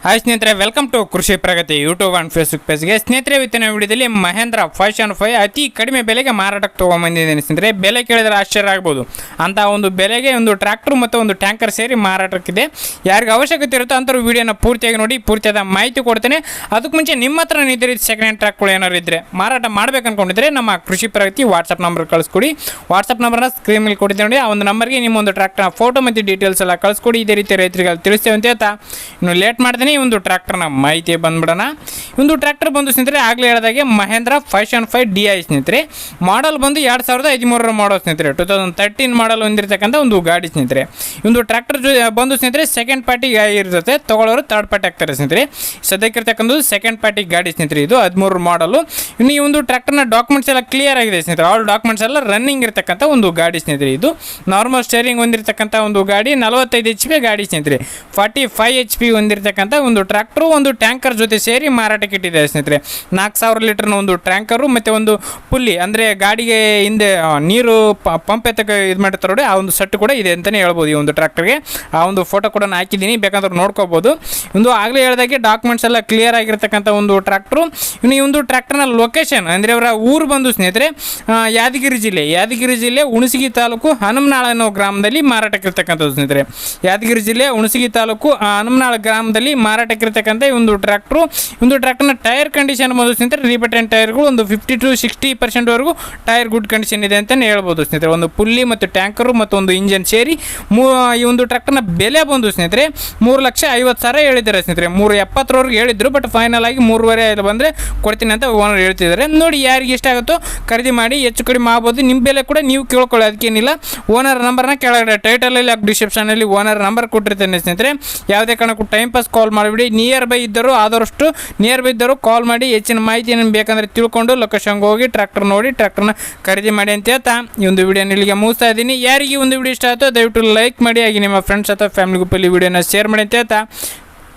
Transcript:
Hi ಸ್ನೇಹಿತರೆ, welcome to ಕೃಷಿ ಪ್ರಗತಿ YouTube and Facebook ಪೇಜ್ಗೆ. ಸ್ನೇಹಿತರೆ, ಇವತ್ತಿನ ವಿಡಿಯೋದಲ್ಲಿ ಮಹೇಂದ್ರ 575 ಅತಿ ಕಡಿಮೆ ಬೆಲೆಗೆ ಮಾರಾಟಕ್ಕೆ ತೊಗೊಂಬಂದಿದ್ದೀನಿ. ಸ್ನೇಹಿತರೆ, ಬೆಲೆ ಕೇಳಿದ್ರೆ ಆಶ್ಚರ್ಯ ಆಗ್ಬೋದು. ಅಂತ ಒಂದು ಬೆಲೆಗೆ ಒಂದು ಟ್ರ್ಯಾಕ್ಟರ್ ಮತ್ತು ಒಂದು ಟ್ಯಾಂಕರ್ ಸೇರಿ ಮಾರಾಟಕ್ಕಿದೆ. ಯಾರಿಗೆ ಅವಶ್ಯಕತೆ ಇರುತ್ತೋ ಅಂಥವ್ರು ವಿಡಿಯೋನ ಪೂರ್ತಿಯಾಗಿ ನೋಡಿ, ಪೂರ್ತಿಯಾದ ಮಾಹಿತಿ ಕೊಡ್ತೇನೆ. ಅದಕ್ಕೆ ಮುಂಚೆ ನಿಮ್ಮ ಹತ್ರ ನಿಂತಿರೋ ಸೆಕೆಂಡ್ ಹ್ಯಾಂಡ್ ಟ್ರ್ಯಾಕ್ಗಳು ಏನಾರು ಇದ್ದರೆ ಮಾರಾಟ ಮಾಡಬೇಕು ಅಂದ್ಕೊಂಡಿದ್ರೆ ನಮ್ಮ ಕೃಷಿ ಪ್ರಗತಿ ವಾಟ್ಸಪ್ ನಂಬರ್ ಕಳಿಸ್ಕೊಡಿ. ವಾಟ್ಸಪ್ ನಂಬರ್ನ ಸ್ಕ್ರೀನ್ ಮೇಲೆ ಕೊಡ್ತೀನಿ ನೋಡಿ. ಆ ಒಂದು ನಂಬರ್ಗೆ ನಿಮ್ಮ ಒಂದು ಟ್ರ್ಯಾಕ್ಟರ್ನ ಫೋಟೋ ಮತ್ತು ಡೀಟೇಲ್ಸ್ ಎಲ್ಲ ಕಳಿಸ್ಕೊಡಿ. ಇದೇ ರೀತಿ ರೈತರಿಗೆ ತಿಳಿಸ್ತೇವೆ ಅಂತ ಹೇಳ್ತಾ ಇನ್ನು ಲೇಟ್ ಮಾಡ್ತೀನಿ. ಈ ಒಂದು ಟ್ರ್ಯಾಕ್ಟರ್ನ ಮಾಹಿತಿ ಬಂದ್ಬಿಡೋಣ. ಒಂದು ಟ್ರ್ಯಾಕ್ಟರ್ ಬಂದು ಸ್ನೇಹಿತರೆ ಆಗಲೇ ಹೇಳಿದಾಗೆ ಮಹೇಂದ್ರ 575 DI ಸ್ನೇಹಿತರೆ. ಮಾಡಲ್ ಬಂದು 2013 ಮಾಡಲ್ ಸ್ನೇಹಿತರೆ. 2013 ಮಾಡಲ್ ಹೊಂದಿರತಕ್ಕಂಥ ಒಂದು ಗಾಡಿ ಸ್ನೇಹಿತರೆ. ಒಂದು ಟ್ರ್ಯಾಕ್ಟರ್ ಬಂದು ಸ್ನೇಹಿತರೆ ಸೆಕೆಂಡ್ ಪಾರ್ಟಿ ಇರ್ತದೆ, ತಗೊಳ್ಳೋರು ಥರ್ಡ್ ಪಾರ್ಟಿ ಆಗ್ತಾರೆ ಸ್ನೇಹಿತರೆ. ಸದ್ಯಕ್ಕಿರ್ತಕ್ಕಂಥದ್ದು ಸೆಕೆಂಡ್ ಪಾರ್ಟಿ ಗಾಡಿ ಸ್ನೇಹಿತರೆ. ಇದು 13 ಮಾಡಲು. ಇನ್ನು ಈ ಒಂದು ಟ್ರ್ಯಾಕ್ಟರ್ನ ಡಾಕ್ಯುಮೆಂಟ್ಸ್ ಎಲ್ಲ ಕ್ಲಿಯರ್ ಆಗಿದೆ ಸ್ನೇಹಿತರೆ. ಆಲ್ ಡಾಕ್ಯುಮೆಂಟ್ಸ್ ಎಲ್ಲ ರನ್ನಿಂಗ್ ಇರತಕ್ಕಂಥ ಒಂದು ಗಾಡಿ ಸ್ನೇಹಿತರೆ. ಇದು ನಾರ್ಮಲ್ ಸ್ಟೇರಿಂಗ್ ಹೊಂದಿರತಕ್ಕಂಥ ಒಂದು ಗಾಡಿ, 45 HP ಗಾಡಿ ಸ್ನೇಹಿತರೆ. 45 HP ಹೊಂದಿರತಕ್ಕಂಥ ಒಂದು ಟ್ರ್ಯಾಕ್ಟರ್ ಒಂದು ಟ್ಯಾಂಕರ್ ಜೊತೆ ಸೇರಿ ಮಾರಾಟಕ್ಕೆ ಇಟ್ಟಿದ್ದಾರೆ ಸ್ನೇಹಿತರೆ. 4000 ಲೀಟರ್ನ ಒಂದು ಟ್ಯಾಂಕರು ಮತ್ತು ಒಂದು ಪುಲ್ಲಿ ಅಂದರೆ ಗಾಡಿಗೆ ಹಿಂದೆ ನೀರು ಪಂಪ್ ಎತ್ತಕ್ಕೆ ಇದು ಮಾಡಿರ್ತಾರೆ ನೋಡಿ, ಆ ಒಂದು ಸೆಟ್ ಕೂಡ ಇದೆ ಅಂತಲೇ ಹೇಳ್ಬೋದು. ಈ ಒಂದು ಟ್ರ್ಯಾಕ್ಟರ್ಗೆ ಆ ಒಂದು ಫೋಟೋ ಕೂಡ ನಾನು ಹಾಕಿದ್ದೀನಿ, ಬೇಕಂದ್ರೆ ನೋಡ್ಕೋಬೋದು. ಒಂದು ಆಗಲೇ ಹೇಳಿದಾಗೆ ಡಾಕ್ಯುಮೆಂಟ್ಸ್ ಎಲ್ಲ ಕ್ಲಿಯರ್ ಆಗಿರ್ತಕ್ಕಂಥ ಒಂದು ಟ್ರ್ಯಾಕ್ಟ್ರು. ಇನ್ನು ಈ ಒಂದು ಟ್ರ್ಯಾಕ್ಟರ್ನ ಲೊಕೇಶನ್ ಅಂದರೆ ಅವರ ಊರು ಬಂದು ಸ್ನೇಹಿತರೆ ಯಾದಗಿರಿ ಜಿಲ್ಲೆ ಹುಣಸಗಿ ತಾಲೂಕು ಹನುಮನಾಳ ಅನ್ನೋ ಗ್ರಾಮದಲ್ಲಿ ಮಾರಾಟಕ್ಕಿರ್ತಕ್ಕಂಥದ್ದು ಸ್ನೇಹಿತರೆ. ಯಾದಗಿರಿ ಜಿಲ್ಲೆ ಹುಣಸಗಿ ತಾಲೂಕು ಹನುಮನಾಳ ಗ್ರಾಮದಲ್ಲಿ ಮಾರಾಟಕ್ಕಿರ್ತಕ್ಕಂಥ ಒಂದು ಟ್ರ್ಯಾಕ್ಟ್ರು. ಒಂದು ಟ್ರ್ಯಾಕ್ಟರ್ನ ಟೈರ್ ಕಂಡೀಷನ್ ಬಂದು ಸ್ನೇಹಿತರೆ ರಿಪೇಟೆಂಟ್ ಟೈರ್ಗಳು ಒಂದು 50 to 60% ಟೈರ್ ಗುಡ್ ಕಂಡೀಷನ್ ಇದೆ ಅಂತಲೇ ಹೇಳ್ಬೋದು ಸ್ನೇಹಿತರೆ. ಒಂದು ಪುಲ್ಲಿ ಮತ್ತು ಟ್ಯಾಂಕರು ಮತ್ತು ಒಂದು ಇಂಜನ್ ಸೇರಿ ಈ ಒಂದು ಟ್ರ್ಯಾಕ್ಟರ್ನ ಬೆಲೆ ಬಂದು ಸ್ನೇಹಿತರೆ 3,50,000 ಹೇಳಿದ್ದಾರೆ ಸ್ನೇಹಿತರೆ. 370 ಹೇಳಿದ್ರು, ಬಟ್ ಫೈನಲ್ ಆಗಿ 3.5 ಬಂದರೆ ಕೊಡ್ತೀನಿ ಅಂತ ಓನರ್ ಹೇಳ್ತಿದ್ದಾರೆ. ನೋಡಿ, ಯಾರಿಗೆ ಇಷ್ಟ ಆಗುತ್ತೋ ಖರೀದಿ ಮಾಡಿ, ಹೆಚ್ಚು ಕಡಿಮೆ ಆಗ್ಬೋದು. ನಿಮ್ಮ ಬೆಲೆ ಕೂಡ ನೀವು ಕೇಳ್ಕೊಳ್ಳಿ, ಅದಕ್ಕೇನಿಲ್ಲ. ಓನರ್ ನಂಬರ್ನ ಕೆಳಗಡೆ ಟೈಟಲಲ್ಲಿ ಡಿಸ್ಕ್ರಿಪ್ಷನಲ್ಲಿ ಓನರ್ ನಂಬರ್ ಕೊಟ್ಟಿರ್ತೇನೆ ಸ್ನೇಹಿತರೆ. ಯಾವುದೇ ಕಾರಣಕ್ಕೂ ಟೈಮ್ ಪಾಸ್ ಕಾಲ್ ಮಾಡಿಬಿಡಿ. ನಿಯರ್ ಬೈ ಇದ್ದರು ಆದಷ್ಟು ನಿಯರ್ ಬೈ ಇದ್ದರು ಕಾಲ್ ಮಾಡಿ ಹೆಚ್ಚಿನ ಮಾಹಿತಿ ಏನು ಬೇಕಂದರೆ ತಿಳ್ಕೊಂಡು ಲೊಕೇಶನ್ಗೆ ಹೋಗಿ ಟ್ರ್ಯಾಕ್ಟರ್ ನೋಡಿ ಟ್ರ್ಯಾಕ್ಟರ್ನ ಖರೀದಿ ಮಾಡಿ ಅಂತ ಹೇಳ್ತಾ ಈ ಒಂದು ವಿಡಿಯೋನ ಇಲ್ಲಿಗೆ ಮುಗಿಸ್ತಾ ಇದ್ದೀನಿ. ಯಾರಿಗೆ ಒಂದು ವಿಡಿಯೋ ಇಷ್ಟ ಆಯಿತು ದಯವಿಟ್ಟು ಲೈಕ್ ಮಾಡಿ, ಹಾಗೆ ನಿಮ್ಮ ಫ್ರೆಂಡ್ಸ್ ಅಥವಾ ಫ್ಯಾಮಿಲಿ ಗ್ರೂಪಲ್ಲಿ ವಿಡಿಯೋನ ಶೇರ್ ಮಾಡಿ ಅಂತ ಹೇಳ್ತಾ